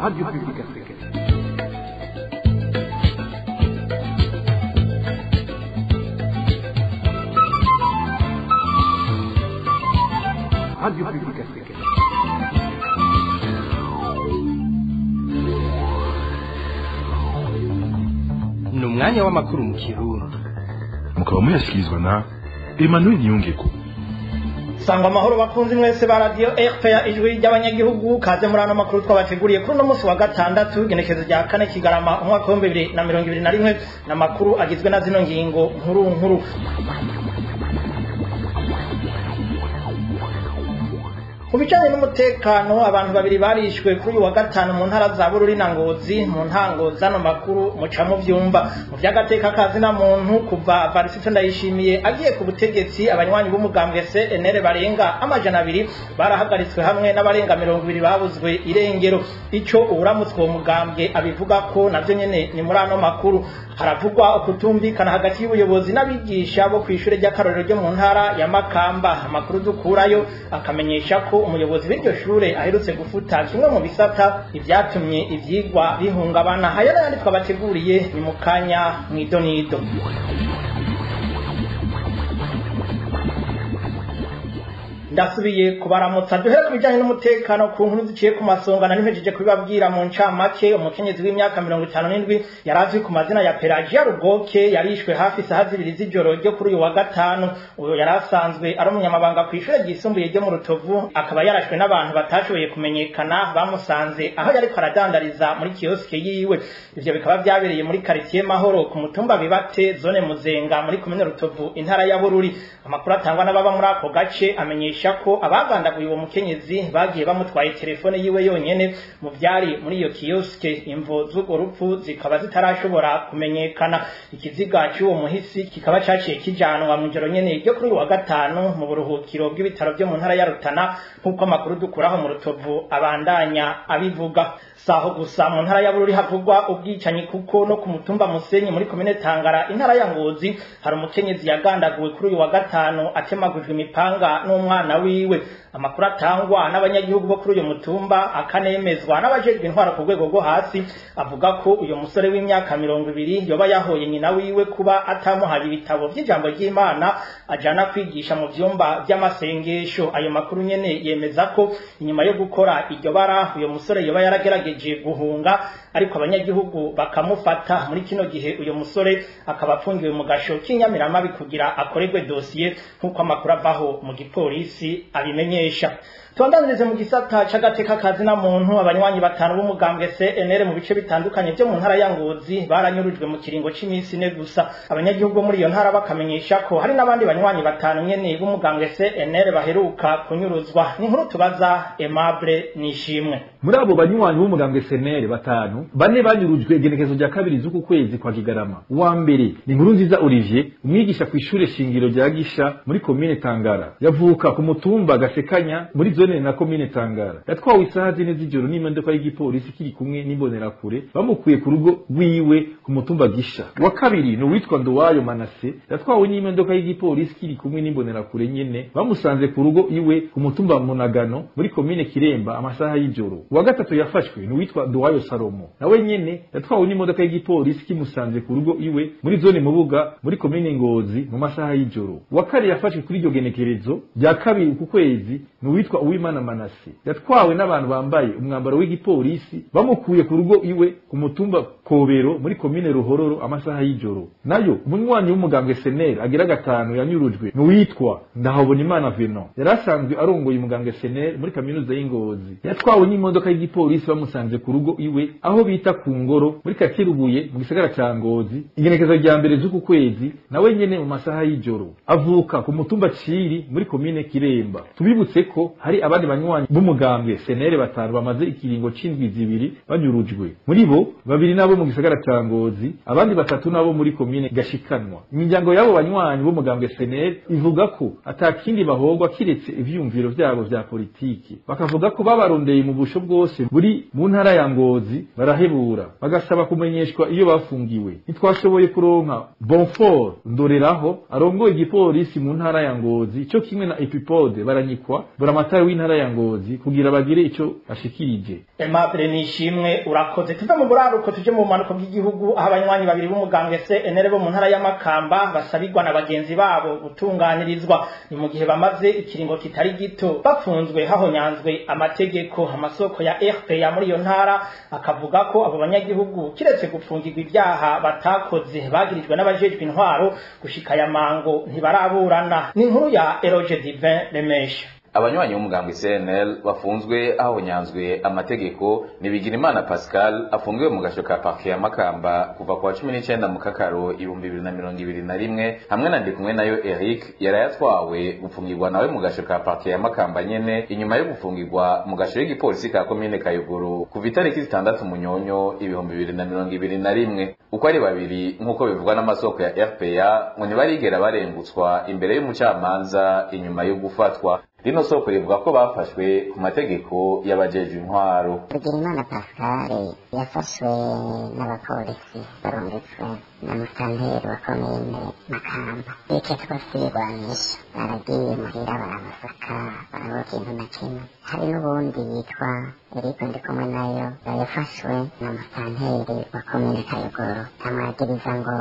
Radio Publique Africaine. Radio Publique Africaine. Ni umwanya w'amakuru mu Kirundi. Mukaba muyashyikirizwa na Emmanuel Niyongeko. Sangwa amahoro bakunzi mwese ba radio RPA ijwi ry'abanyagihugu kaze muri ano makuru twabateguriye kuri no munsi wa gatandatu genekezo rya 4 Kigarama umwaka wa 2021 na makuru agizwe na zino ngingo nkuru. Kubijanye n'umutekano abantu babiri barishwe kuri wa gatanu mu ntara za Bururi na Ngozi mu ntango zano makuru muca mu vyumba mu vyagateka kazi na muntu kuva Varisito Ndayishimiye agiye ku butegetsi abanywanyi b'umugambwe CNL barenga amajana 2 barahagaritswe hamwe n'abarenga 200 babuzwe irengero ico uramutswe mu mugambwe abivuga ko navyo nyene ni muri ano makuru haravugwa ukutumvikana hagati y'ubuyobozi n'abigisha bo kwishure ry'akarorero ryo mu ntara ya Makamba amakuru dukurayo akamenyesha ko umuyobozi w'iryo shure aherutse gufuta kimwe mu bisata ivyatumye ivyigwa bihungabana haya n'andi twabateguriye ni mukanya mwidonido. Ndasubiye kubaramutsa duhere kubijanye n'umutekano ku nkuru ziciye ku masonga nanihejeje kubibabwira mu ncamake umukenyezi w'imyaka 57 yarazwi ku mazina ya Pelagia Rugoke yarishwe hafi saha 2 z'ijoro ryo kuri uyu wa gatanu uyo yarasanzwe ari umunyamabanga ku ishure ryisumbuye ryo mu Rutovu akaba yarashwe n'abantu batashoboye kumenyekana bamusanze aho yari karadandariza muri kioske yiwe ivyo bikaba byabereye muri quartier Mahoro ku mutumba Bibate zone Muzenga muri komine Rutovu intara ya Bururi amakuru atangwa n'ababa muri ako gace amenyesha ko abagandaguye uwo mukenyezi bagiye bamutwaye telefone yiwe yonyene mu vyari muri iyo kioske imvo z'ugo rupfu zikaba zitarashobora kumenyekana ikiziga cy'uwo muhisi kikaba caciye kijanwa mu joro nyene ryo kuri wa gatanu mu buruhukiro bw'ibitaro byo mu ntara ya Rutana nkuko amakuru dukuraho mu Rutovu abandanya abivuga saho gusa mu ntara ya Bururi havugwa ubwicanyi kuko no ku mutumba Musenyi muri komine Tangara intara ya Ngozi hari umukenyezi yagandaguwe kuri uyu wa gatanu atemagujwe imipanga n'umwana wiwe amakuru atangwa n'abanyagihugu bo kuri uyu mutumba akanemezwa n'abajejwe intwara ku rwego rwo hasi avuga ko uyu musore w'imyaka 200 yoba yahoye nyina wiwe kuba atamuhaye ibitabo by'ijambo ry'Imana ajana kwigisha mu vyumba by'amasengesho ayo makuru nyene yemeza ko inyuma yo gukora iryo bara uyu musore yoba yaragerageje guhunga ariko abanyagihugu bakamufata muri kino gihe uyu musore akaba apfungiwe mu gasho k'Inyamiramabi kugira akorerwe dossier nkuko amakuru avaho mu gipolisi abimenyesha. Tuandanirize mu gisata c'agateka kazi na muntu abanywanyi batanu b'umugambwe CNL mu bice bitandukanye byo mu ntara ya Ngozi baranyurujwe mu kiringo c'imisi ne gusa abanyagihugu muri iyo ntara bakamenyesha ko hari n'abandi banywanyi batanu nyene b'umugambwe CNL baheruka kunyuruzwa ni nkuru tubaza Aimable Nishimwe. Muri abo banywanyi b'umugambwe CNL batanu bane banyurujwe igenekezo rya 2 z'uku kwezi kwa Kigarama wa mbere ni nkuru nziza Olivier umwigisha ku ishure shingiro rya Gisha muri commune Tangara yavuka ku mutumba Gasekanya muri zone na komine Tangara yatwawe isaha 4 z'ijoro n'imodoka y'igipolisi kiri kumwe n'imbonera kure bamukuye ku rugo rwiwe ku mutumba Gisha wa kabiri no witwa Ndowayo Manase yatwawe n'imodoka y'igipolisi kiri kumwe n'imbonera kure nyene bamusanze ku rugo iwe ku mutumba Munagano muri komine Kiremba amasaha y'ijoro wa gatatu yafashwe no witwa Ndowayo Salomo nawe nyene yatwawe n'imodoka y'igipolisi kimusanze ku rugo iwe muri zone Mubuga muri komine Ngozi mu masaha y'ijoro wa kane yafashwe kuri iryo genekerezo rya kabiri ku kwezi no witwa Uwimana Manase yatwawe n'abantu bambaye umwambaro w'igipolisi bamukuye ku rugo iwe ku mutumba Kobero muri komine Ruhororo amasaha y'ijoro nayo umunywanyi w'umugambwe CNL agira gatanu yanyurujwe no witwa Ndahabonimana Venon yarasanzwe arongoye umugambwe CNL muri kaminuza y'Ingozi yatwawe n'imodoka y'igipolisi bamusanze ku rugo iwe aho bita ku ngoro muri Katirubuye mu gisagara ca Ngozi igenekezo rya mbere z'uku kwezi nawe nyene mu masaha y'ijoro avuka ku mutumba Ciri muri komine Kiremba tubibutse ko hari abandi banywanyi b'umugambwe CNL batanu bamaze ikiringo c'indwi zibiri banyurujwe muri bo babiri nabo mu gisagara ca Ngozi abandi batatu nabo muri komine Gashikanwa imiryango yabo banywanyi b'umugambwe CNL ivuga ko atakindi bahogwa kiretse ivyumviro vyabo vya politiki bakavuga ko babarondeye mu busho bwose buri mu ntara ya Ngozi barahebura bagasaba kumenyeshwa iyo bafungiwe ntitwashoboye kuronka Bonfort Ndoreraho arongoye igipolisi mu ntara ya Ngozi cyo kimwe na Epipode baranyikwa buramatari w'intara ya Ngozi kugira bagire ico ashikirije. Aimable Nishimwe urakoze. Tuve mu buraruko tuje mu manuko bw'igihugu aho abanywanyi babiri b'umugambwe CNL bo mu ntara ya Makamba basabirwa na bagenzi babo gutunganirizwa ni mu gihe bamaze ikiringo kitari gito bafunzwe hahonyanzwe amategeko. Amasoko ya RPA muri iyo ntara akavuga ko abo banyagihugu kiretse gupfungirwa ibyaha batakoze bagirijwe n'abajejwe intwaro gushika ya mango ntibaraburana. Ni inkuru ya Eroge Divin Remesha. Abanywanyi b'umugambwe CNL bafunzwe ahonyanzwe amategeko ni Bigirimana Pascal afungiwe mu gasho ka parke ya Makamba kuva kwa 19 mu kakaro 2021 hamwe na ndikumwe nayo Eric yarayatwawe gufungirwa nawe mu gasho ka parke ya Makamba nyene inyuma yo gufungirwa mu gasho y'igipolisi ka commune Kayogoro kuva itariki 6 Munyonyo 2021 uko ari babiri nkuko bivugwa n'amasoko ya RPA ngo ntibarigera barengutswa imbere y'umucamanza inyuma yo gufatwa. Rino soko rivuga ko bafashwe ku mategeko y'abajeje intwaro. Bigirimana Pascal yafashwe n'abapolisi barungitswe na musanteri wa komine Makamba ikitwa Sirwanisha aragiye muhira baramusaka barabona ikintu na kimwe. Hari n'ubundi yitwa Eric Ndikumwe nayo yafashwe na musanteri wa komine Kayogoro amwagiriza ngo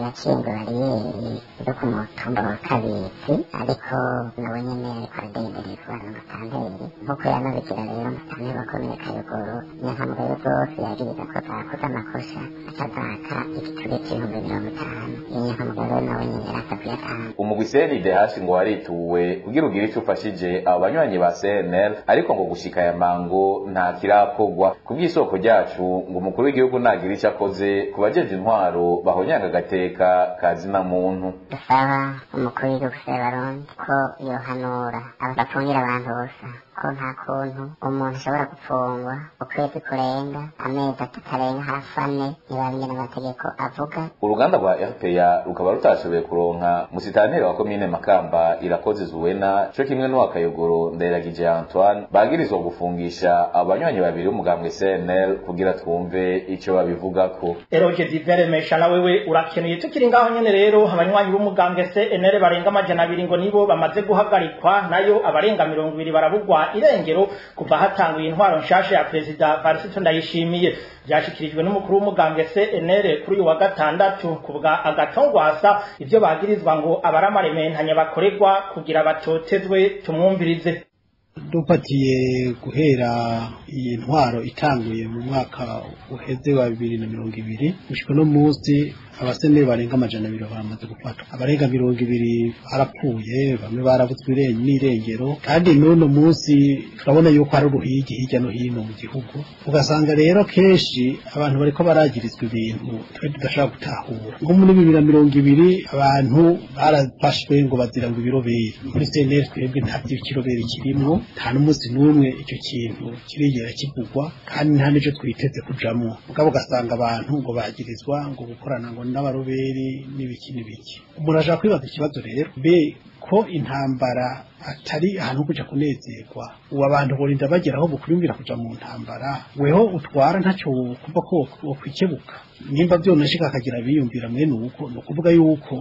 yacingo bariyeri yo ku mutumba wa Kabezi ariko nawe nyene adenderizwa na musanteri nkuko yanabigira rero musanteri wa komine Kayogoro nyankamugayo zose yagiriza ko atakoze amakosa acazaka igiture c'ibihumbi 50 nyankamugayo nawe nyene yarasabye atanga. Umugwi CNDH ngo warituwe kugira ugire ico ufashije abo banywanyi ba CNL ariko ngo gushika ya mango nta kirakogwa. Kubw'isoko ryacu ngo umukuru w'igihugu nagira icyo akoze kubajeje intwaro bahonyanga gateka kazina muntu. Dusaba umukuru w'igihugu Sebarundi ko yohanura abafungira abantu bose ko nta kuntu umuntu ashobora gufungwa ukwezi kurenga amezi atatarenga hafi ane ntibamenye n'amategeko avuga. Uruganda rwa RPA rukaba rutashoboye kuronka musitanteri wa komine Makamba Irakoze Zuwena cyo kimwe n'uwa Kayogoro Ndayiragije Antoine bagirizwa gufungisha abanywanyi babiri b'umugambwe CNL kugira twumve ico babivugako. Eroge Diveremesha na wewe urakeneye tukiri ngaho nyene rero abanywanyi b'umugambwe CNL barenga amajana 2 ngo nibo bamaze guhagarikwa nayo abarenga 200 barabugwa irengero kuva hatanguye intwaro nshasha ya President Varisito Ndayishimiye. Byashikirijwe n'umukuru w'umugambwe CNL kuri uyu wa gatandatu kubwa Agatongwasa ivyo bagirizwa ngo abaramarementanya bakoregwa kugira batotezwe. Tumwumvirize. Dupatiye guhera iyi ntwaro itanguye mu mwaka uheze wa 2020 gushika no munsi abasenere barenga amajana 200 baramaze gufatwa. Abarenga 200 barapfuye bamwe barabutswe n'irengero kandi n'uno munsi turabona yuko ari uruhigi hirya no hino mu gihugu. Ugasanga rero kenshi abantu bariko baragirizwa ibintu tudashaka gutahura. Nko muri 2020 abantu barafashwe ngo bazira ngo ibiroberi. Muri CNL twebwe nta by'ikiroberi kirimo nta n'umunsi n'umwe icyo kintu kirigera kivugwa kandi nta n'icyo twiteze kujamo. Mugabo ugasanga abantu ngo bagirizwa ngo gukorana ngo n'abaroberi n'ibiki. Umuntu ashaka kwibaza ikibazo rero be ko intambara atari ahantu kuja kunezerwa ubu abantu borinda bageraho bukwiyumvira kuja mu ntambara weho utwara ntacyo kuva ko wokwikebuka nimba byonashika akagira biyumvira mwene uko no kuvuga yuko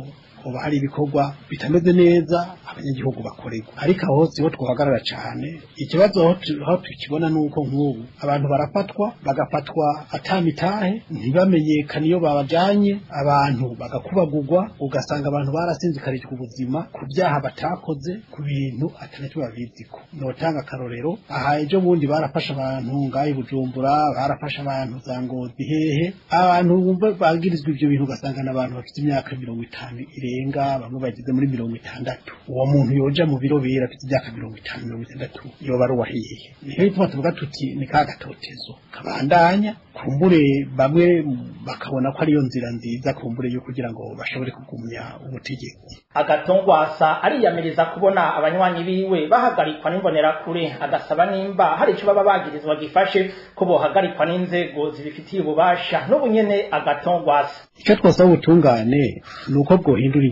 uba hari ibikorwa bitameze neza abanyagihugu bakorerwa ariko aho hose ho twahagarara cyane. Ikibazo aho tukibona nuko nk'ubu abantu barafatwa bagafatwa atamitahe ntibamenyekane iyo babajanye abantu bagakubagurwa ugasanga abantu barasinzikarijwe ubuzima ku byaha batakoze ku bintu atanacyo babiziko. Notanga akarorero aha ejo bundi barafasha abantu ngayi Bujumbura barafasha abantu za Ngozi hehe abantu bumva bagirizwa ibyo bintu ugasanga n'abantu bafite imyaka 50 irenga bamwe bagize muri 60. Uwo muntu yoja mu biro bera afite imyaka 50-60 yoba ari wahiye. Niho ituma tuvuga tuti ni kagatotezo kabandanya kumbure bamwe bakabona ko ariyo nzira nziza kumbure yo kugira ngo bashobore kugumya ubutegetsi. Agatongwasa ariyamiriza kubona abanywanyi biwe bahagarikwa n'imbonera kure agasaba nimba hari icyo baba bagirizwa gifashe ko bohagarikwa n'inzego zibifitiye ububasha. N'ubunyene Agatongwasa icyo twasaba ubutungane nuko bwohindura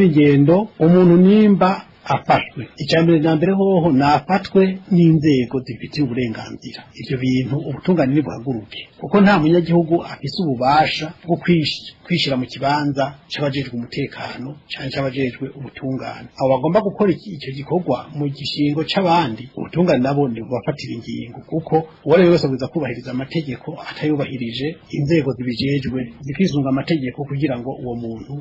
ingendo umuntu nimba afashwe icambere na mbere hoho nafatwe n'inzego zifitiye uburenganzira ivyo bintu ubutungane nibuhaguruke kuko nta munyagihugu afise ububasha bwo kwishira mu kibanza c'abajejwe umutekano canke c'abajejwe ubutungane abo bagomba gukora icyo gikorwa mu gishingo c'abandi ubutungane nabo bubafatira ingingo kuko uwari wese abuza kubahiriza amategeko atayubahirije inzego zibijejwe zikizunga amategeko kugira ngo uwo muntu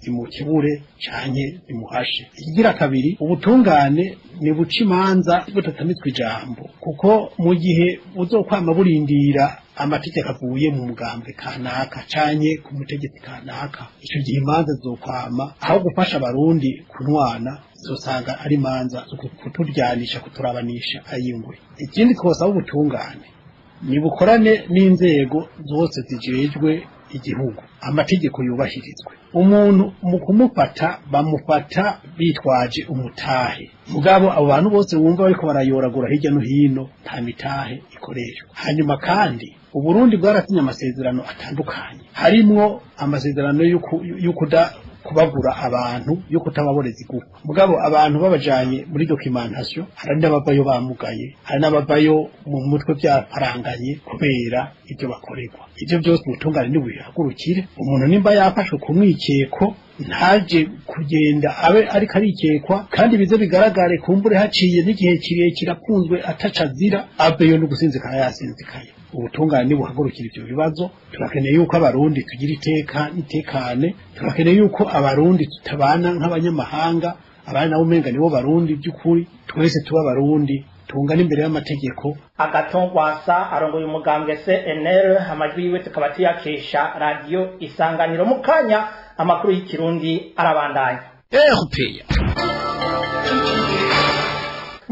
imukibure canke imuhashe ikigira kabiri ubutungane ni buca imanza butatamitswe ijambo kuko mu gihe uzokwama burindira amategeko avuye mu mugambwe kanaka canke ku mutegetsi kanaka ico gihe imanza zokwama aho gufasha abarundi kunwana zosanga ari imanza kuturyanisha kuturabanisha ayingwe ikindi twosaba ubutungane nibukorane n'inzego zose zijejwe igihugu amategeko yubahirizwe umuntu mu kumufata bamufata bitwaje umutahe mugabo abo bantu bose bumva bariko barayoragura hirya no hino nta mitahe ikoreshwa hanyuma kandi Uburundi bwarasinye amasezerano atandukanye harimwo amasezerano y'ukuda kubagura abantu yo kutababoreza igufa mugabo abantu babajanye muri documentation hari n'ababayo bamugaye hari n'ababayo mu mutwe byaparanganye kubera ibyo bakorerwa ivyo byose ubutungane nibuyagurukire umuntu nimba yafashwe kumwikeko ntaje kugenda abe ariko arikekwa kandi bize bigaragare kumbure haciye n'igihe kirekire akunzwe atacazira abeyo no gusinzikana yasinzikaye ubutungane nibuhagurukira ivyo bibazo turakeneye yuko abarundi tugira iteka nitekane turakeneye yuko abarundi tutabana nk'abanyamahanga abana nabo umenga nibo barundi by'ukuri twese tuba abarundi tungana imbere y'amategeko agatongwasa arongoye umugambwe CNL amajwi yiwe tukaba tuyakesha radio Isanganiro mu kanya amakuru y'ikirundi arabandanya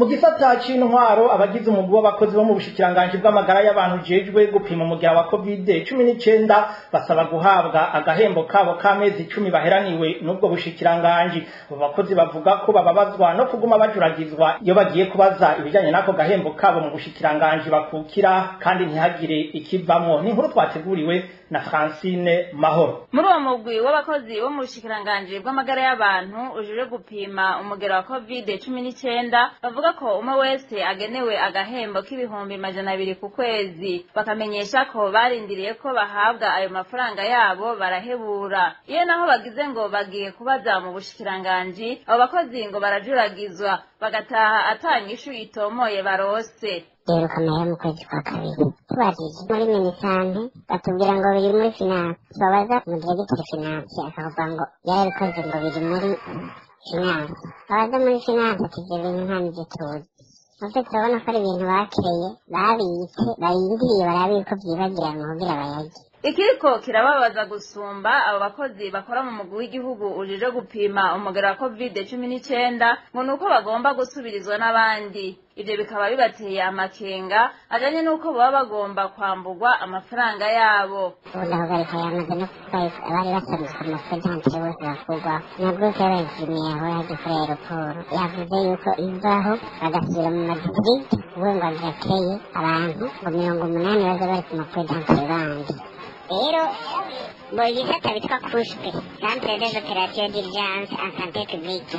mu gisata c'intwaro abagize umugwi w'abakozi bo mu bushikiranganje bw'amagara y'abantu jejwe gupima umugera wa COVID-19 basaba guhabwa agahembo kabo k'amezi 10 baheraniwe n'ubwo bushikiranganje abo bakozi bavuga ko bababazwa no kuguma bajuragizwa iyo bagiye kubaza ibijanye n'ako gahembo kabo mu bushikiranganje bakukira kandi ntihagire ikivamwo n'inkuru twateguriwe na Francine Mahoro muri uwo mugwi w'abakozi bo mu bushikiranganje bw'amagara y'abantu ujuje gupima umugera wa COVID-19 bavuga ko umwe wese agenewe agahembo k'ibihumbi 200 ku kwezi bakamenyesha ko barindiriye ko bahabwa ayo mafaranga yabo barahebura iyo naho bagize ngo bagiye kubaza mu bushikiranganje abo bakozi ngo barajuragizwa bagataha atanyishu itomoye barose rero kamera mu kwezi kwa kabiri tubajije muri minisante batubwira ngo biri muri finance babaza mu diregiteri finance akavuga ngo yarabikoze ngo biri muri finance abaza muri finance tugiye ibintu nta n'ibyo tuzi navyo turabona ko ari ibintu bakireye babitse barindiriye barabiye ko vyibagiranwa kugira bayage ikiriko kirababaza gusumba abo bakozi bakora mu mugwi w'igihugu ujije gupima umugera wa COVID-19 ngo nuko bagomba gusubirizwa n'abandi ivyo bikaba bibateye amakenga ajanye nuko baba bagomba kwambugwa amafaranga yabo udahagarika yamaze no bari basabye ku masedante bose bakurwa nabwo yarayishimiye aho yagikoreye raporo yavuze yuko ivaho bagasubira mu madistrikti we ngo agirateye abantu ngo 80 baza bari ku masedante bandi rero mu gisata bitwa kushwe centre des opérations d'urgence en santé publique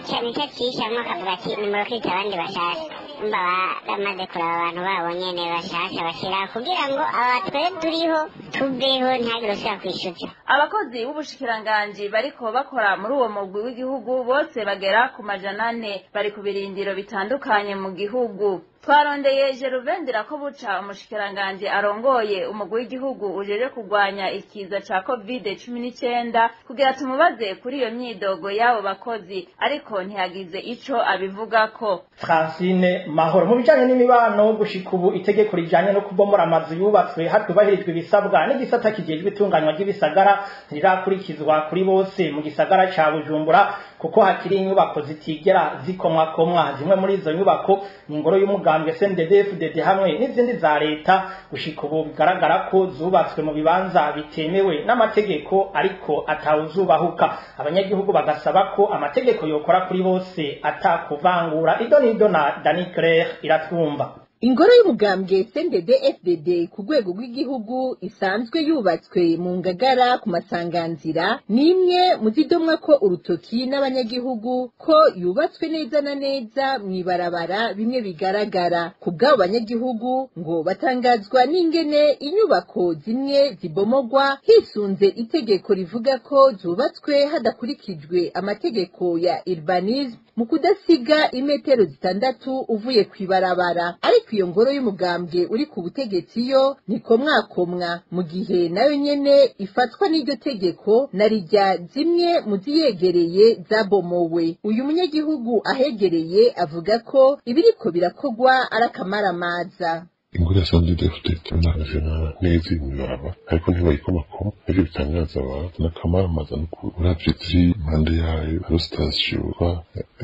cyane cyacishamwe akavuga ati nimurokita abandi bashasha mba bamaze kuraba abantu babo nyene bashasha bashira kugira ngo abatwe turiho tubeho ntagire ushaka kwishuza abakozi b'ubushikiranganje bariko bakora muri uwo mugwi w'igihugu bose bagera ku 400 bari ku birindiro bitandukanye mu gihugu twarondeye Jeruvendera ko buca umushikiranganje arongoye umugwi w'igihugu ujeje kugwanya ikiza ca COVID-19 kugira tumubaze kuri iyo myidogo yabo bakozi ariko ntiyagize ico abivugako. Francine Mahoro mu bijanye n'imibano gushika ubu itegeko rijanye no kubomora amazu yubatswe hatwibahirijwe ibisabwa n'igisata kijejwe itunganywa ry'ibisagara rirakurikizwa kuri bose mu gisagara ca Bujumbura kuko hakiri inyubako zitigera zikomwakomwa zimwe muri izo nyubako ni ingoro y'umugambwe CNDD-FDD hamwe n'izindi za leta gushika ubu bigaragara ko zubatswe mu bibanza bitemewe n'amategeko ariko atawuzubahuka abanyagihugu bagasaba ko amategeko yokora kuri bose atakuvangura idonido na Dani Claire iratwumva ingoro y'umugambwe CNDD-FDD ku rwego rw'igihugu isanzwe yubatswe mu Ngagara ku Masanganzira ni imwe mu zidomwa ko urutoki n'abanyagihugu ko yubatswe neza na neza mw'ibarabara bimwe bigaragara ku bw'abo banyagihugu ngo batangazwa n'ingene inyubako zimwe zibomogwa hisunze itegeko rivuga ko zubatswe hadakurikijwe amategeko ya urbanisme mu kudasiga imetero 6 uvuye kw'ibarabara. Ariko iyo ngoro y'umugambwe uri ku butegetsi yo nikomwakomwa mu gihe nayo nyene ifatwa n'iryo tegeko na rijya zimwe mu ziyegereye zabomowe. Uyu munyagihugu ahegereye avuga ko ibiriko birakogwa arakamaramaza. ingoro ya CNDD-FDD n'abajana neza imibaba ariko ntibayikomako nivyo bitangaza abantu n'akamaramaza uravye ziri impande yayo hariho sitasiyo yitwa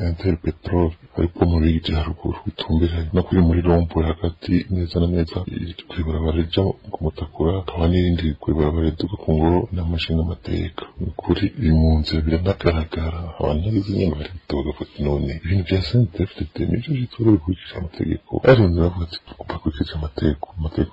Interpetrol ariko mu bigi haruguru bitumberanye no kuri muri rompo hagati neza na neza kw'ibarabara rija ku Mutakura hakaba n'irindi kw'ibarabara riduga ku ngoro n'amashinga amateka kuri iri mu nzira biranagaragara abanyagihugu nyene baritoga bati none ibintu vya CNDD-FDD nivyo bitora bikurikije amategeko ariko bavuga ati upakurikije amategeko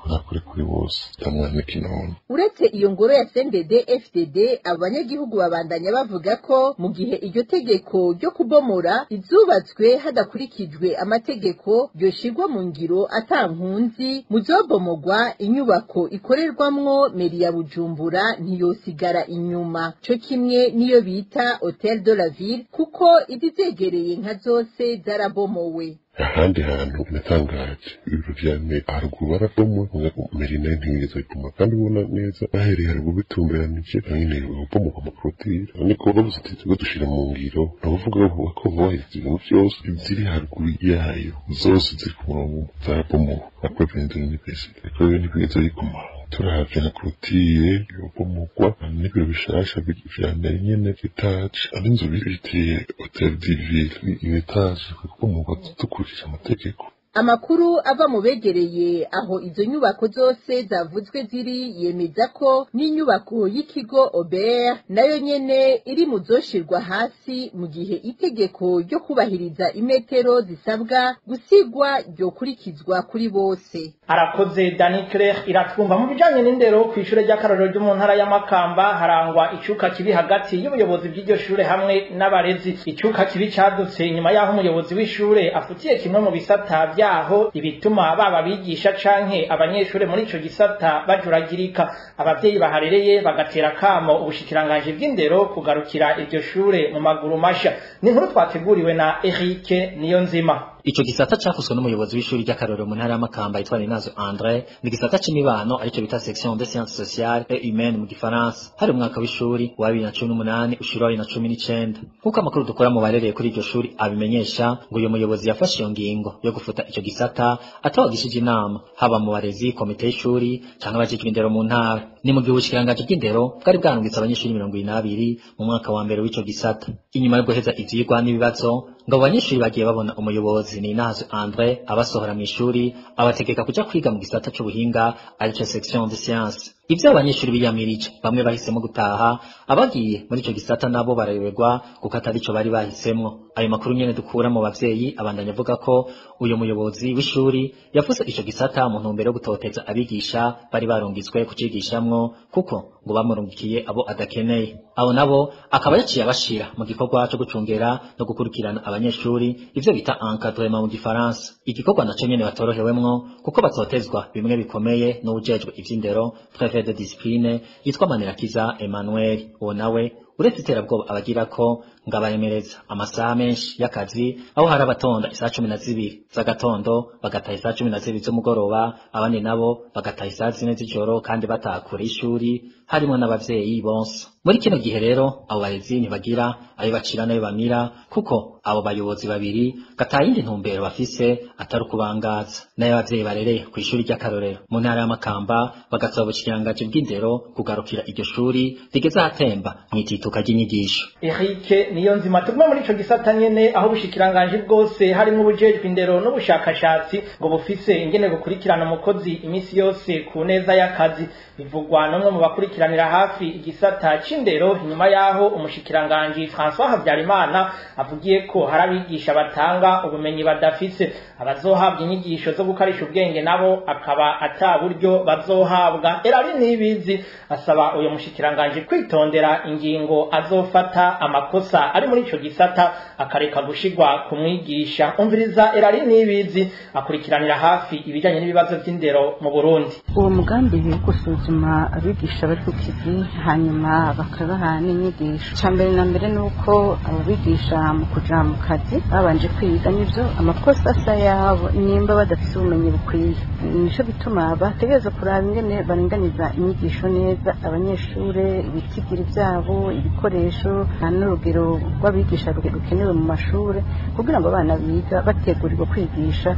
ntakore kuri bose tamwana kinono. Uretse iyo ngoro ya CNDD-FDD abanyagihugu babandanya bavuga ko mu gihe iryo tegeko ryo kubomora izubatswe hadakurikijwe amategeko ryoshirwa mu ngiro atankunzi muzobomogwa inyubako ikorerwamwo meri ya Bujumbura ntiyosigara inyuma co kimwe niyo bita Hotel de la Ville kuko izizegereye nka zose zarabomowe. ahandi hantu natangaje ibiro vya haruguru barabomwe merina ntiyigeze bituma kandi ubona neza bahereye haruguru bitumberanije nyine ubomoka amaprotire niko bavuze ati tugo dushira mu ngiro abavuga ko voyage ibintu vyose ziri haruguru yayo zose ziri ku murongo zarabomoka akwepende n'ibese ariko ntibigeze bikoma turavye na protire yobomogwa n'ibiro bishasha vya mbere nyene vitaje arinzo bitiye Hotel de Ville ivitaje kuko mu batukuje amategeko. Amakuru ava mu begereye aho izo nyubako zose zavuzwe ziri yemeza ko n'inyubako y'ikigo Aubert nayo nyene iri mu zoshirwa hasi mu gihe itegeko ryo kubahiriza imetero zisabwa gusigwa ryo kurikizwa kuri bose. Arakoze Dani Claire iratwumva mu bijanye n'indero ku ishure ry'akarorero ryo mu ntara ya Makamba harangwa icuka kibi hagati y'ubuyobozi bw'iryo shure hamwe n'abarezi. Icuka kibi cadutse nyuma yaho umuyobozi w'ishure afutiye kimwe mu bisata yaho ibituma baba bigisha canke abanyeshure muri ico gisata bajuragirika. Abavyeyi baharereye bagatera kamo ubushikiranganje bw'indero kugarukira iryo shure mu maguru masha. Ni nkuru twateguriwe na Eric Niyonzima. Ico gisata cyakozwe n'umuyobozi w'ishuri ry'akarorero mu ntara ya Makamba yitwa Renazo André ni gisata c'imibano arico bita section de sciences sociales et humaines mu gifaransa. Hari umwaka w'ishuri wa 2018 ushira 2019 kuko amakuru dukora mu barereye kuri iryo shuri abimenyesha ngo uyo muyobozi yafashe iyo ngingo yo gufuta ico gisata atawagishije inama haba mu barezi komite y'ishuri canke abajejwe indero mu ntara. Ni mu gihe ubushikiranganje bw'indero bwari bwarungitse abanyeshuri 22 mu mwaka wa mbere w'ico gisata. Inyuma yo guheza ivyigwa n'ibibazo ngo abanyeshuri bagiye babona umuyobozi ni Nazo André abasohora mu ishuri abategeka kuja kwiga mu gisata c'ubuhinga arico section de sciences. Ivyo abanyeshuri biyamirije bamwe bahisemo gutaha abagiye muri ico gisata nabo barayoberwa kuko atari ico bari bahisemwo. Ayo makuru nyene dukura mu bavyeyi abandanya avuga ko uyo muyobozi w'ishuri yafuze ico gisata mu ntumbero yo gutoteza abigisha bari barungitswe kucigishamwo kuko ngo bamurungikiye abo adakeneye. Abo nabo akaba yaciye abashira mu gikorwa cyo gucungera no gukurikirana abanyeshuri ivyo bita encadrement mu gifaransa. Igikorwa naco nyene batorohewemwo kuko batotezwa bimwe bikomeye n'ujejwe ivy'indero préfet de discipline yitwa Manirakiza Emmanuel. Uwo nawe uretse iterabwoba abagira ko ngabayemereza amasaha menshi y'akazi aho hari abatonda isaha 12 z'agatondo bagataha isaha 12 z'umugoroba abandi nabo bagataha isaha 4 z'ijoro kandi batakura ishuri harimo n'abavyeyi bonse. Muri kino gihe rero abo barezi ntibagira ayo bacira nayo bamira kuko abo bayobozi babiri gatayindi ntumbero bafise atari kubangaza nayo abavyeyi barereye ku ishuri ry'akarorero mu ntara ya Makamba bagasaba ubushikiranganje bw'indero kugarukira iryo shuri rigeze ahatemba mwitituka ry'inyigisho. Eric Niyonzima tuguma muri ico gisata nyene aho ubushikiranganje bwose harimo ubujejwe indero n'ubushakashatsi ngo bufise ingene gukurikirana umukozi imisi yose ku neza y'akazi. Bivugwa n'umwe mu bakurikiranira hafi igisata c'indero nyuma yaho umushikiranganje François Habyarimana avugiye ko hari abigisha batanga ubumenyi badafise abazohabwa inyigisho zo gukarisha ubwenge nabo akaba ata buryo bazohabwa. Erari Nibizi asaba uyo mushikiranganje kwitondera ingingo azofata amakosa ari muri ico gisata akareka gushigwa ku mwigisha. Umviriza Erari Nibizi akurikiranira hafi ibijanye n'ibibazo by'indero mu Burundi. Uwo mugambi wo gusuzuma abigisha bari ku kivi hanyuma bakabaha n'inyigisho cyambere na mbere nuko abigisha mu kuja mu kazi babanje kwiga n'ivyo amakosa asa yabo nimba badafite ubumenyi bukwiye. Nico bituma bategereza kuraba ingene baringaniza inyigisho neza abanyeshure ibitigiri byabo ibikoresho n'urugero rw'abigisha rukenewe mu mashure kugira ngo abana biga bategurirwa kwigisha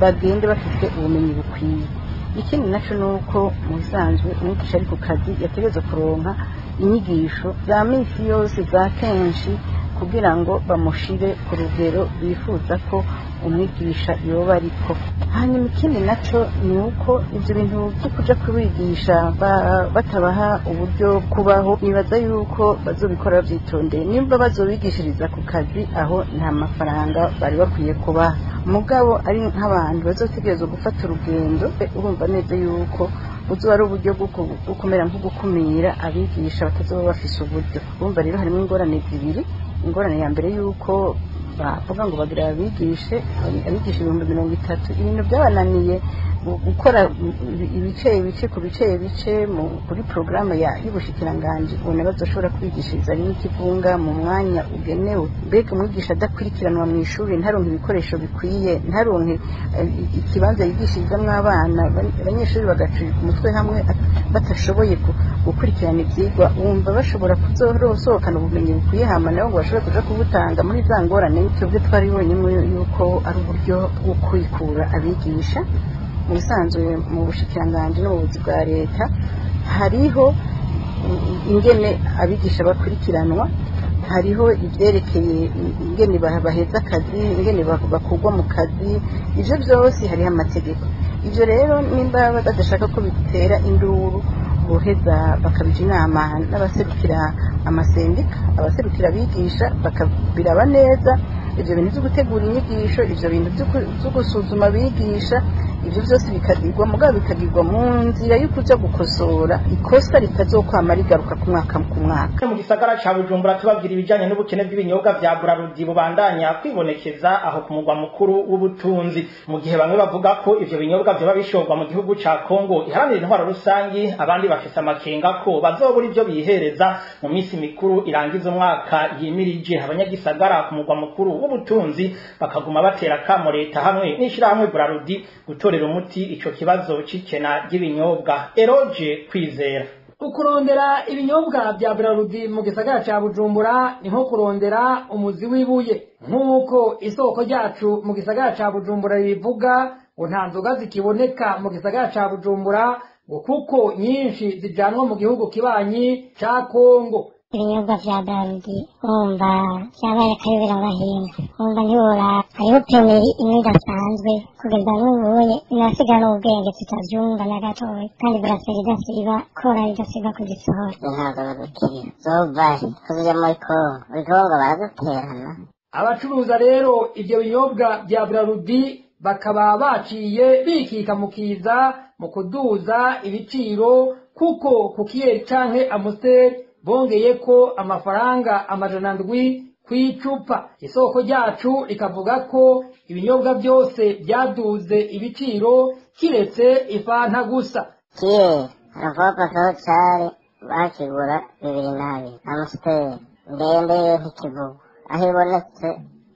bagende bafite ubumenyi bukwiye. Ikindi naco nuko musanzwe umwigisha ari ku kazi yategereza kuronka inyigisho za minsi yose za kenshi kugira ngo bamushire ku rugero bifuza ko umwigisha yoba ariko. Hanyuma ikindi naco ni uko ivyo bintu byo kuja kubigisha batabaha uburyo kubaho nibaza yuko bazobikora bavyitondeye. Nimba bazobigishiriza ku kazi aho nta mafaranga bari bakwiye kubaha, mugabo ari nk'abantu bazotegerezwa gufata urugendo urumva neza yuko uzo ari uburyo bwo kumera nko gukumira abigisha batazoba bafise uburyo. Urumva rero harimo ingorane zibiri. Ingorane ya mbere yuko bavuga ngo bagira abigisha 30,000 ibintu byabananiye gukora ibice ku bice kuri programme y'ubushikiranganje ubona bazoshobora kwigishiriza n'ikivunga mu mwanya ugenewe. Mbega umwigisha adakurikiranwa mu ishuri ntaronke ibikoresho bikwiye ntaronke ikibanza yigishirizamwo abana abanyeshuri bagacika umutwe hamwe batashoboye gukurikirana ivyigwa wumva bashobora kuzosohokana ubumenyi bukwiye hama nabo ngo bashobore kuja kubutanga muri za ngorane. Twebwe twari bonyine yuko ari uburyo bwo kwikura abigisha mu bisanzwe mu bushikiranganje n'ubuvuzi bwa leta hariho ingene abigisha bakurikiranwa, hariho ivyerekeye ingene baheza akazi ingene bakugwa mu kazi, ivyo byose hariho amategeko. Ivyo rero nimba badashaka ko bitera induru boheza bakabija inama n'abaserukira amasendika abaserukira abigisha bakabiraba neza ivyo bintu byo gutegura inyigisho ivyo bintu byo gusuzuma abigisha ivyo byose bikagirwa mugabo bikagirwa mu nzira yo kuja gukosora ikosa ritazokwama rigaruka ku mwaka ku mwaka. Mu gisagara ca Bujumbura tubabwira ibijanye n'ubukene bw'ibinyobwa vya Braludi bubandanya kwibonekeza aho ku mugwa mukuru w'ubutunzi, mu gihe bamwe bavuga ko ivyo binyobwa vyoba bishorwa mu gihugu ca Kongo iharanira intwaro rusangi, abandi bafise amakenga ko bazobura ivyo bihereza mu misi mikuru irangiza umwaka yimirije. Abanyagisagara ku mugwa mukuru w'ubutunzi bakaguma batera kamo leta hamwe n'ishirahamwe Braludi gutorera umuti ico kibazo c'ikena ry'ibinyobwa. Eroge Kwizera. Ukurondera ibinyobwa bya Braludi mu gisagara ca Bujumbura ni nko kurondera umuzi w'ibuye, nk'uko isoko ryacu mu gisagara ca Bujumbura ribivuga ngo nta nzoga zikiboneka mu gisagara ca Bujumbura ngo kuko nyinshi zijanwa mu gihugu kibanyi ca Kongo. Ibinyobwa vya Braludi umva vyabaye akayobera abahinga umva ntibora hariho peneri imwe idasanzwe kugeza n'ubuye inasiga n'ubwenge tutavyumva na gatoya kandi Brasserie idasiba kora idasiba kuzisohora ntabwo badukiriye zovahe kuzija muri Kongo baraduterana. Abacuruza rero ivyo binyobwa vya Braludi bakaba baciye bikika mukiza mu kuduza ibiciro kuko kukiyeri canke Amstel bongeye ko amafaranga 700 kw'icupa. Isoko ryacu rikavuga ko ibinyobwa byose byaduze ibiciro kiretse ifanta gusa. Aravuga ko cyari bakigura 200 Amstel ndende ntikivuga aho ibonetse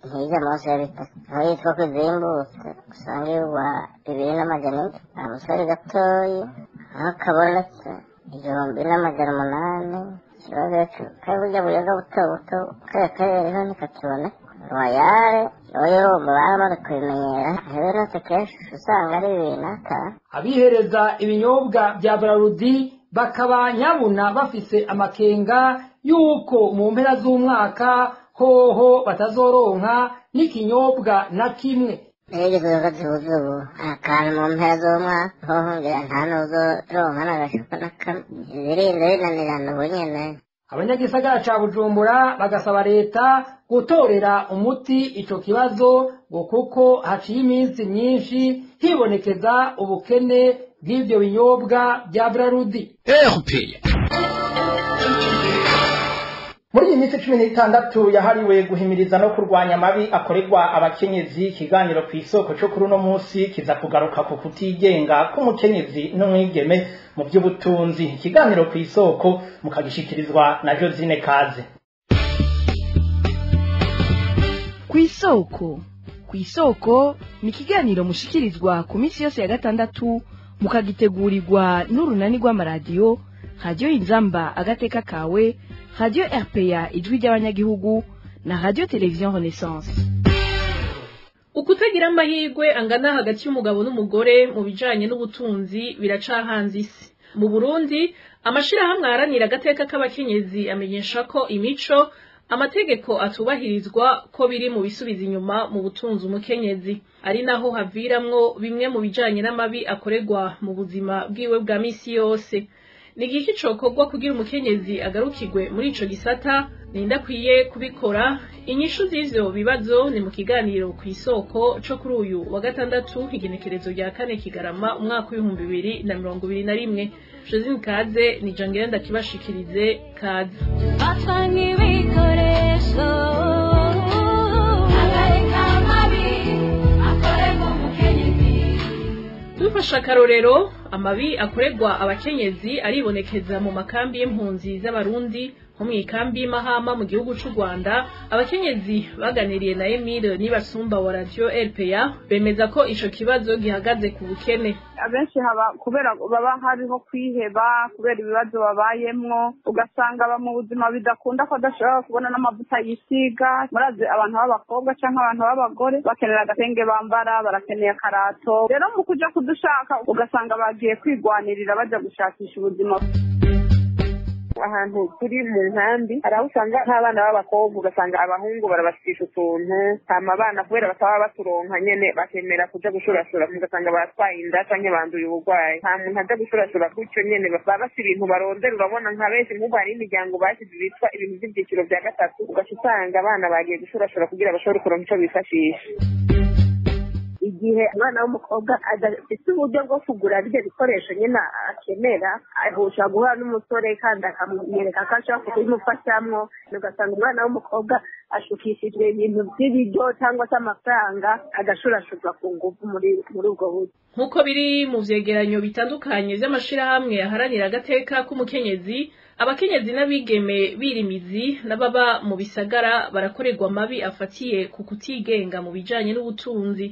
ntiza mose yabitaka aho yitwa ko zimbutse usanga yuwa 200 Amstel gatoyi aho kabonetse 1,800 kaburya buyaga buto kayakayariho nikakibona royale oyo baramaze kubimenyera rero kenshi usanga ari ibintu. Abihereza ibinyobwa bya Braludi bakaba nyabuna bafise amakenga yuko mu mpera z'umwaka hoho batazoronka n'ikinyobwa na kimwe. Egezoga zuzubu akantu mu mpera z'umwaka hoho ngira nta nuzoronka n'agashuka na kamwe zirinde binanirana ubunyene. Abanyagisagara ca Bujumbura bagasaba leta gutorera umuti ico kibazo ngo kuko haciye iminsi myinshi hibonekeza ubukene bw'ivyo binyobwa bya Brarudi. Muri iyi minsi 16 yahariwe guhimiriza no kurwanya amabi akorerwa abakenyezi, ikiganiro ku isoko cyo kuri uno munsi kiza kugaruka ku kutigenga k'umukenyezi n'umwigeme mu by'ubutunzi. Ikiganiro ku isoko mukagishikirizwa na Josine Kaze. Ku isoko ni ikiganiro mushikirizwa ku minsi yose ya gatandatu mukagitegurirwa n'urunani rw'amaradiyo Radio Inzamba Agateka Kawe, Radio RPA Ijwi ry'abanyagihugu na Radio Television Renaissance. Ukutagira amahirwe angana hagati y'umugabo n'umugore mu bijanye n'ubutunzi biracahanze isi. Mu Burundi, amashirahamwe aharanira agateka k'abakenyezi amenyesha ko imico amategeko atubahirizwa ko biri mu bisubiza inyuma mu butunzi umukenyezi, ari naho haviramwo bimwe mu bijanye n'amabi akorerwa mu buzima bwiwe bwa misi yose. Ni igiki cokorwa kugira umukenyezi agarukirwe muri ico gisata? Nindakwiye kubikora? Inyishu z'ivyo bibazo ni mu kiganiro ku isoko co kuri uyu wa gatandatu igenekerezo rya 4 Kigarama umwaka w'2021. Josine Kaze ni jangere ndakibashikirize. Kaze. Dufasha akarorero, amabi akorerwa abakenyezi aribonekeza mu makambi y'impunzi z'abarundi nko mu ikambi y'Mahama mu gihugu c'u Rwanda. Abakenyezi baganiriye na Emile Nibasumba wa Radio RPA bemeza ko ico kibazo gihagaze ku bukene. Abenshi kubera baba hariho kwiheba kubera ibibazo babayemwo, ugasanga aba mu buzima bidakunda ko adashobora kubona n'amavuta yisiga. Murazi abantu b'abakobwa canke abantu b'abagore bakenera agatenge bambara, barakeneye akarato. Rero mu kuja kudushaka ugasanga bagiye kwigwanirira baja gushakisha ubuzima. Ahantu turi mu nkambi hari aho usanga nk'abana b'abakobwa ugasanga abahungu barabashikisha utuntu, hama abana kubera bataba baturonka nyene bakemera kuja gushurashura, ugasanga baratwaye inda canke banduye uburwayi. Nta muntu aja gushurashura gutyo nyene, baba bafise ibintu barondera. Urabona nka benshi nk'ubu hari imiryango basize bitwa ibintu vy'ivyiciro vya gatatu, ugaca usanga abana bagiye gushurashura kugira bashobore kuronka ico bifashisha. Igihe umwana w'umukobwa adafite uburyo bwo kugura ibyo bikoresho nyine akenera, ahusha guhura n'umusore kandi akamwereka ko ashobora kubimufashamwo, ugasanga umwana w'umukobwa ashukishijwe ibintu by'ibiryo cyangwa se amafaranga agashurashurwa ku ngufu muri ubwo buryo. Nk'uko biri mu vyegeranyo bitandukanye vy'amashirahamwe aharanira agateka k'umukenyezi, abakenyezi n'abigeme birimizi n'ababa mu bisagara barakorerwa amabi afatiye ku kutigenga mu bijanye n'ubutunzi.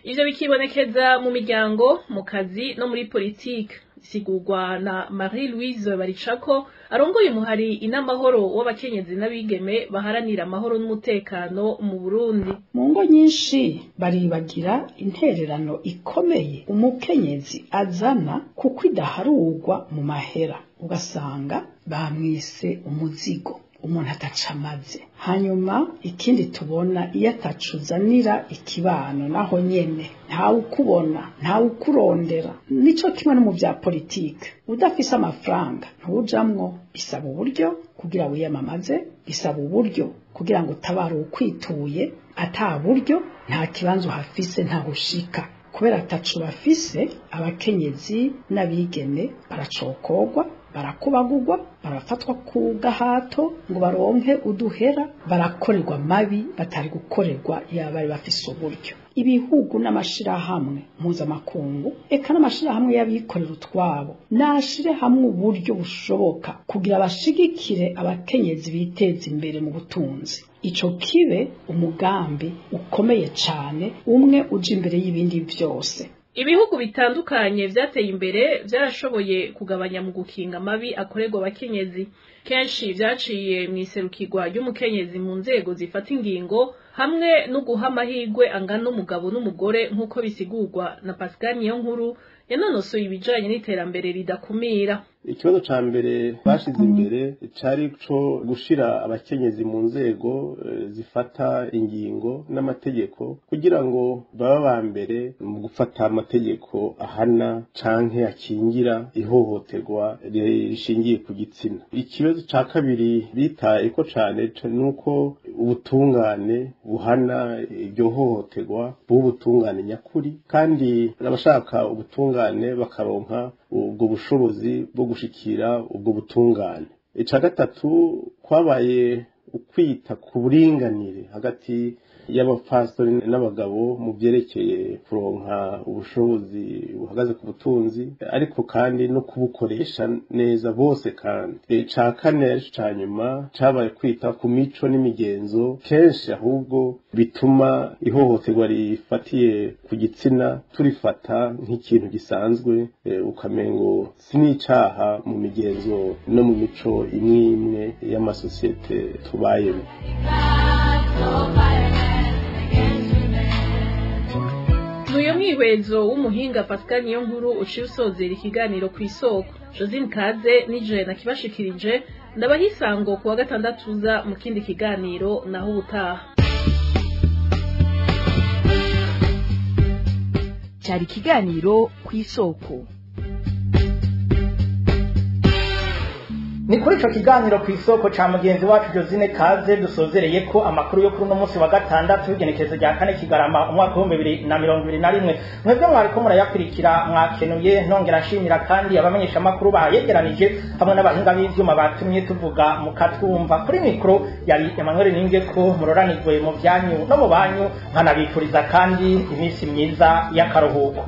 Ivyo bikibonekeza mu miryango, mu kazi no muri politike. Sigurwa na Marie Louise Baricako arongoye umuhari inamahoro w'abakenyezi n'abigeme baharanira amahoro n'umutekano mu Burundi. Mu ngo nyinshi baribagira intererano ikomeye umukenyezi azana kuko idaharurwa mu mahera, ugasanga bamwise umuzigo umuntu atacamaze. Hanyuma ikindi tubona iyo atacuzanira ikibano naho nyene ntawe ukubona, ntawe ukurondera. Nico kimwe no mu vya politike, udafise amafaranga ntujamwo. Bisaba uburyo kugira wiyamamaze, bisaba uburyo kugira ngo utabare ukwituye. Ata buryo nta kibanzo hafise ntahushika. Kubera atacu bafise, abakenyezi n'abigeme baracokorwa, barakubagurwa, barafatwa ku gahato ngo baronke uduhera, barakorerwa mabi batari gukorerwa iyo bari bafise uburyo. Ibihugu n'amashirahamwe mpuzamakungu eka n'amashirahamwe y'abikorera utwabo nashire hamwe uburyo bushoboka kugira bashigikire abakenyezi biteza imbere mu butunzi. Ico kibe umugambi ukomeye cane, umwe uje imbere y'ibindi byose. Ibihugu bitandukanye vyateye imbere vyarashoboye kugabanya mu gukinga amabi akorerwa abakenyezi. Kenshi vyaciye mwiserukirwa ry'umukenyezi mu nzego zifata ingingo hamwe no guha amahirwe angana umugabo n'umugore, nk'uko bisigurwa na Pascal Niyonkuru yanonosoye ibijanye n'iterambere ridakumira. Ikibazo ca mbere bashize imbere cari co gushira abakenyezi mu nzego zifata ingingo n'amategeko kugira ngo baba ba mbere mu gufata amategeko ahana canke akingira ihohoterwa rishingiye ku gitsina. Ikibazo ca kabiri bitaye ko cane nuko ubutungane buhana iryo hohoterwa bw'ubutungane nyakuri kandi abashaka ubutungane bakaronka ubwo bushobozi bwo gushikira ubwo butungane. Ica gatatu kwabaye ukwita ku buringanire hagati y'abapfasoni n'abagabo mu byerekeye kuronka ubushobozi buhagaze ku butunzi ariko kandi no kubukoresha neza bose. kandi ca kane ca nyuma cabaye kwita ku mico n'imigenzo kenshi ahubwo bituma ihohoterwa rifatiye ku gitsina turifata nk'ikintu gisanzwe ukamengo si n'icaha mu migenzo no mu mico imwe imwe y'amasosiyete tubayemo. Nuyo mwihwezo w'umuhinga Pascal Niyonkuru uciye usozera ikiganiro ku isoko. Josine Kaze nije nakibashikirije ndabahisango kuwa gatandatu uza mu kindi kiganiro naho ubutaha. Cyari ikiganiro ku isoko. Ni kuri ico kiganiro ku isoko ca mugenzi wacu Josine Kaze dusozereye ko amakuru yo kuri uno munsi wa gatandatu w'igenekerezo rya kane Kigarama umwaka wa 2021. Mwebwe mwariko murayakurikira mwakenuye ntongera nshimira kandi abamenyesha makuru bayegeranije hamwe n'abahinga b'ivyuma batumye tuvuga mukatwumva. Kuri mikro yari Emmanuel Ningeko muroranirwe mu byanyu no mu banyu nkanabifuriza kandi iminsi myiza y'akaruhuko.